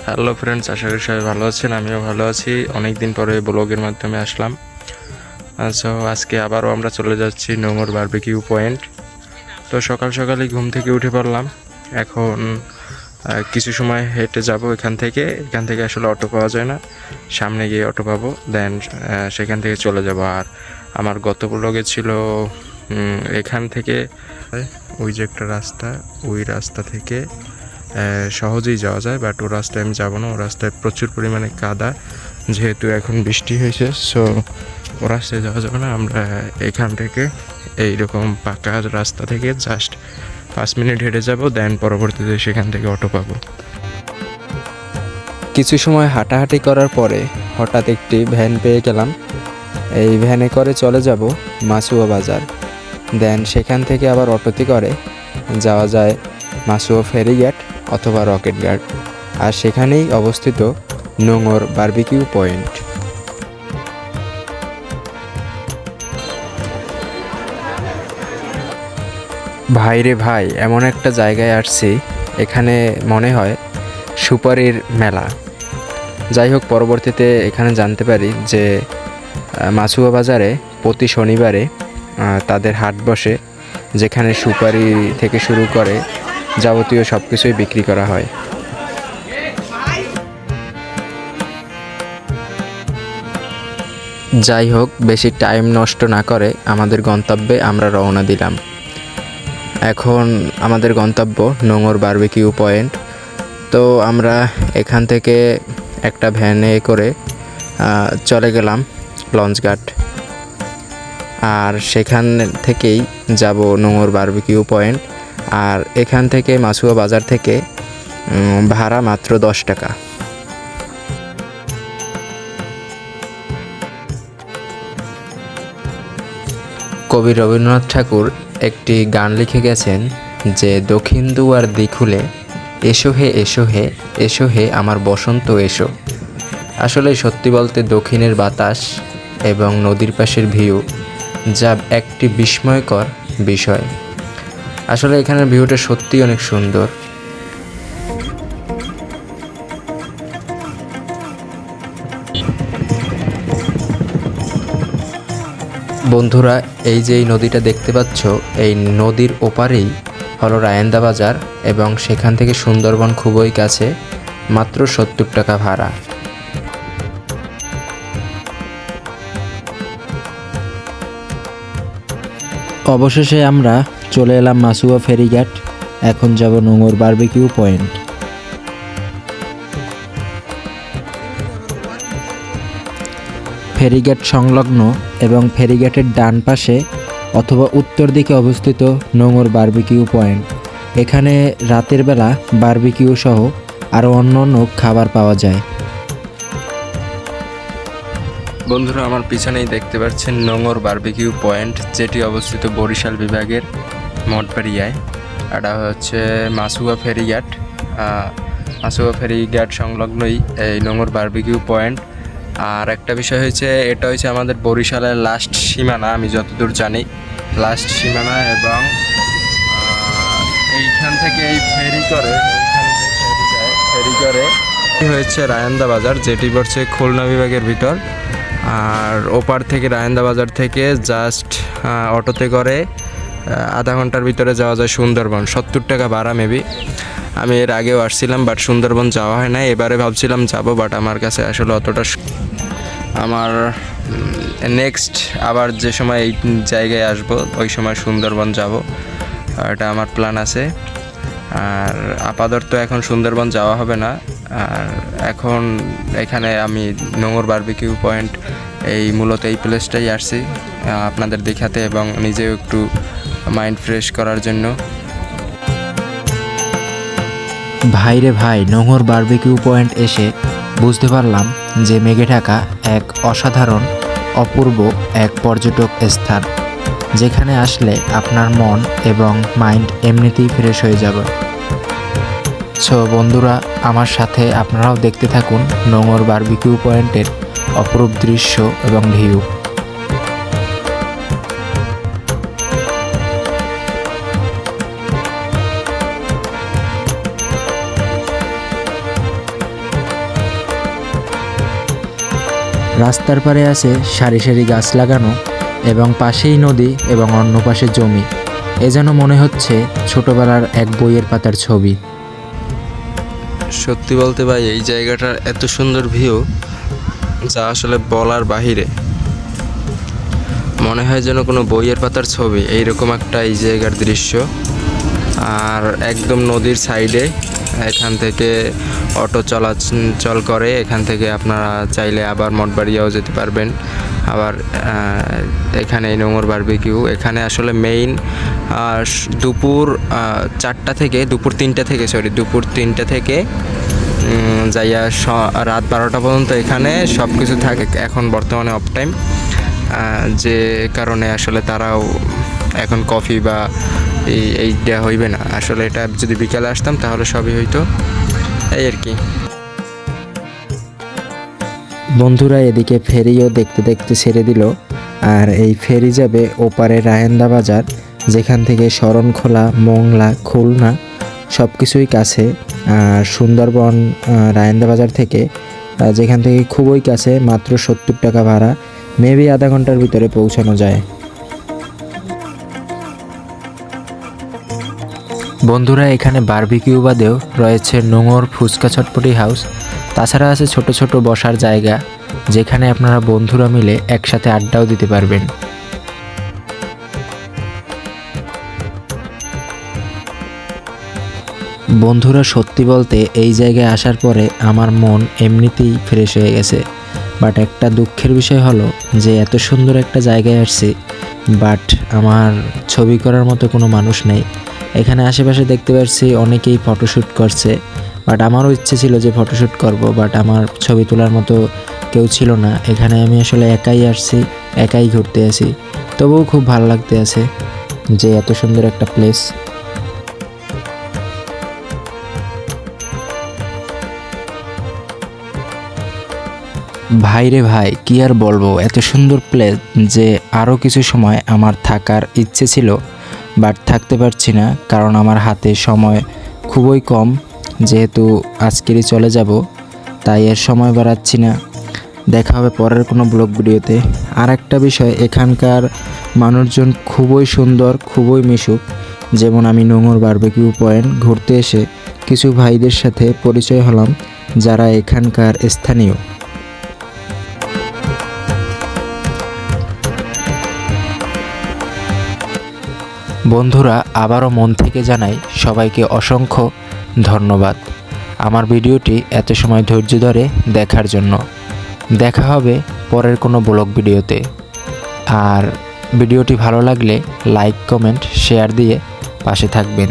Hello friends, আশা করি সবাই ভালো আছেন। আমিও ভালো আছি। অনেক দিন পরে ব্লগের মাধ্যমে আসলাম। সো আজকে আবারও আমরা চলে যাচ্ছি নোঙর বারবিকিউ পয়েন্ট। তো সকাল সকালই ঘুম থেকে উঠে পড়লাম। এখন কিছু সময় হেঁটে যাব এখান থেকে আসলে অটো পাওয়া যায় না, সামনে গিয়ে অটো পাবো, দেন সেখান থেকে চলে যাব। আর আমার গত ব্লগে ছিল এখান থেকে ওই যে একটা রাস্তা, ওই রাস্তা থেকে সহজেই যাওয়া যায়, বাট ও রাস্তায় আমি যাবো না। ও রাস্তায় প্রচুর পরিমাণে কাদা, যেহেতু এখন বৃষ্টি হয়েছে, সো ও রাস্তায় যাওয়া যাবে না। আমরা এখান থেকে এইরকম পাকা রাস্তা থেকে জাস্ট 5 মিনিট হেঁটে যাব, দেন পরবর্তীতে সেখান থেকে অটো পাবো। কিছু সময় হাঁটাহাঁটি করার পরে হঠাৎ একটি ভ্যান পেয়ে গেলাম। এই ভ্যানে করে চলে যাব মাসুয়া বাজার, দেন সেখান থেকে আবার অটোতে করে যাওয়া যায় মাসুয়া ফেরিঘাট অথবা রকেট ঘাট। আর সেখানেই অবস্থিত নোঙর বারবিকিউ পয়েন্ট। ভাই রে ভাই, এমন একটা জায়গায় আসছি, এখানে মনে হয় সুপারির মেলা। যাই হোক, পরবর্তীতে এখানে জানতে পারি যে মাসুয়া বাজারে প্রতি শনিবারে তাদের হাট বসে, যেখানে সুপারি থেকে শুরু করে যাবতীয় সব কিছুই বিক্রি করা হয়। যাই হোক, বেশি টাইম নষ্ট না করে আমাদের গন্তব্যে আমরা রওনা দিলাম। এখন আমাদের গন্তব্য নোঙর বারবিকিউ পয়েন্ট। তো আমরা এখান থেকে একটা ভ্যানে করে চলে গেলাম লঞ্চঘাট, আর সেখান থেকেই যাব নোঙর বারবিকিউ পয়েন্ট। আর এখান থেকে মাসুয়া বাজার থেকে ভাড়া মাত্র 10 টাকা। কবি রবীন্দ্রনাথ ঠাকুর একটি গান লিখে গেছেন যে, দক্ষিণ দুয়ার দিকুলে এসো হে এসো হে এসো হে আমার বসন্ত এসো। আসলে সত্যি বলতে দক্ষিণের বাতাস এবং নদীর পাশের ভিউ যা একটি বিস্ময়কর বিষয়। আসলে এখানের ভিউটা সত্যি অনেক সুন্দর। বন্ধুরা, এই যে এই নদীটা দেখতে পাচ্ছ, এই নদীর ওপারেই হলো রায়েন্দা বাজার, এবং সেখান থেকে সুন্দরবন খুবই কাছে, মাত্র 70 টাকা ভাড়া। অবশেষে আমরা চলে এলাম মাসুয়া ফেরিঘাট। এখন যাব নোঙর বারবিকিউ পয়েন্ট। ফেরিঘাট সংলগ্ন এবং ফেরিঘাটের ডান পাশে অথবা উত্তর দিকে অবস্থিত নোঙর বারবিকিউ পয়েন্ট। এখানে রাতের বেলা বারবিকিউ সহ আরও অন্যান্য খাবার পাওয়া যায়। বন্ধুরা, আমার পিছনেই দেখতে পাচ্ছেন নোঙর বারবিকিউ পয়েন্ট, যেটি অবস্থিত বরিশাল বিভাগের মঠবাড়িয়ায়। এটা হচ্ছে মাসুয়া ফেরিঘাট। মাসুয়া ফেরিঘাট সংলগ্নই এই নোঙর বারবিকিউ পয়েন্ট। আর একটা বিষয় হয়েছে, এটা হচ্ছে আমাদের বরিশালের লাস্ট সীমানা, আমি যতদূর জানি লাস্ট সীমানা। এবং এইখান থেকে এই ফেরি করে হয়েছে রায়েন্দা বাজার, যেটি পড়ছে খুলনা বিভাগের ভিতর। আর ওপার থেকে রায়েন্দা বাজার থেকে জাস্ট অটোতে করে আধা ঘন্টার ভিতরে যাওয়া যায় সুন্দরবন। 70 টাকা ভাড়া মেবি। আমি এর আগেও আসছিলাম, বাট সুন্দরবন যাওয়া হয় না। এবারে ভাবছিলাম যাব, বাট আমার কাছে আসলে অতটা, আমার নেক্সট আবার যে সময় এই জায়গায় আসব ওই সময় সুন্দরবন যাব, এটা আমার প্ল্যান আছে। আর আপাতত এখন সুন্দরবন যাওয়া হবে না। আর এখন এখানে আমি নোঙর বারবিকিউ পয়েন্ট মূলত এই প্লেসটাই আসছি আপনাদের দেখাতে এবং নিজেও একটু মাইন্ড ফ্রেশ করার জন্য। ভাইরে ভাই, নোঙর বারবিকিউ পয়েন্ট এসে বুঝতে পারলাম যে মেঘে ঢাকা এক অসাধারণ অপূর্ব এক পর্যটক স্থান, যেখানে আসলে আপনার মন এবং মাইন্ড এমনিতেই ফ্রেশ হয়ে যাবে। সো বন্ধুরা, আমার সাথে আপনারাও দেখতে থাকুন নোঙর বারবিকিউ পয়েন্টের অপরূপ দৃশ্য এবং ভিউ। রাস্তার পাড়ে আছে সারি সারি গাছ লাগানো এবং পাশেই নদী এবং অন্য পাশে জমি। এ যেন মনে হচ্ছে ছোটবেলার এক বইয়ের পাতার ছবি। সত্যি বলতে ভাই, এই জায়গাটার এত সুন্দর ভিউ যা আসলে বলার বাহিরে। মনে হয় যেন কোনো বইয়ের পাতার ছবি, এইরকম একটা এই জায়গার দৃশ্য। আর একদম নদীর সাইডে, এখান থেকে অটো চলাচল করে। এখান থেকে আপনারা চাইলে আবার মঠবাড়িয়াও যেতে পারবেন। আবার এখানে নোঙর বারবিকিউ, এখানে আসলে মেইন দুপুর 4টা থেকে দুপুর 3টা থেকে যাইয়া রাত 12টা পর্যন্ত এখানে সব কিছু থাকে। এখন বর্তমানে অফ টাইম, যে কারণে আসলে তারাও এখন কফি বা এইটা হইবে না। আসলে এটা যদি বিকালে আসতাম তাহলে সবই হইতো, এই আর কি। বন্ধুরা এদিকে ফেরিও দেখতে দেখতে ছেড়ে দিল। আর এই ফেরি যাবে ওপারে রায়েন্দা বাজার, যেখান থেকে শরণখোলা, মোংলা, খুলনা সব কিছুই কাছে। আর সুন্দরবন রায়েন্দা বাজার থেকে, যেখান থেকে খুবই কাছে, মাত্র 70 টাকা ভাড়া, মেবি আধা ঘন্টার ভিতরে পৌঁছানো যায়। বন্ধুরা এখানে বারবিকিউ বাদেও রয়েছে নোঙর ফুচকা চটপটি হাউস। তাছাড়া আছে ছোট ছোট বসার জায়গা, যেখানে আপনারা বন্ধুরা মিলে একসাথে আড্ডাও দিতে পারবেন। বন্ধুরা সত্যি বলতে এই জায়গায় আসার পরে আমার মন এমনিতেই ফ্রেশ হয়ে গেছে। বাট একটা দুঃখের বিষয় হলো যে এত সুন্দর একটা জায়গায় আসছি, বাট আমার ছবি করার মতো কোনো মানুষ নেই। এখানে আশেপাশে দেখতে পাচ্ছি অনেকেই ফটোশ্যুট করছে, বাট আমারও ইচ্ছে ছিল যে ফটোশ্যুট করব, বাট আমার ছবি তোলার মতো কেউ ছিল না। এখানে আমি আসলে একাই আসছি, একাই ঘুরতে আসি, তবুও খুব ভালো লাগতে আছে যে এত সুন্দর একটা প্লেস। ভাই রে ভাই, কি আর বলবো, এত সুন্দর প্লেস যে আরও কিছু সময় আমার থাকার ইচ্ছে ছিল, বাট থাকতে পারছি না, কারণ আমার হাতে সময় খুবই কম। যেহেতু আজকেরই চলে যাব, তাই এর সময় বাড়াচ্ছি না। দেখা হবে পরের কোনো ব্লগ ভিডিওতে। আর একটা বিষয়, এখানকার মানুষজন খুবই সুন্দর, খুবই মিশুক। যেমন আমি নোঙর বারবিকিউ পয়েন্ট ঘুরতে এসে কিছু ভাইদের সাথে পরিচয় হলাম, যারা এখানকার স্থানীয়। বন্ধুরা আবারও মন থেকে জানাই সবাইকে অসংখ্য ধন্যবাদ আমার ভিডিওটি এত সময় ধৈর্য ধরে দেখার জন্য। দেখা হবে পরের কোনো ব্লগ ভিডিওতে। আর ভিডিওটি ভালো লাগলে লাইক, কমেন্ট, শেয়ার দিয়ে পাশে থাকবেন।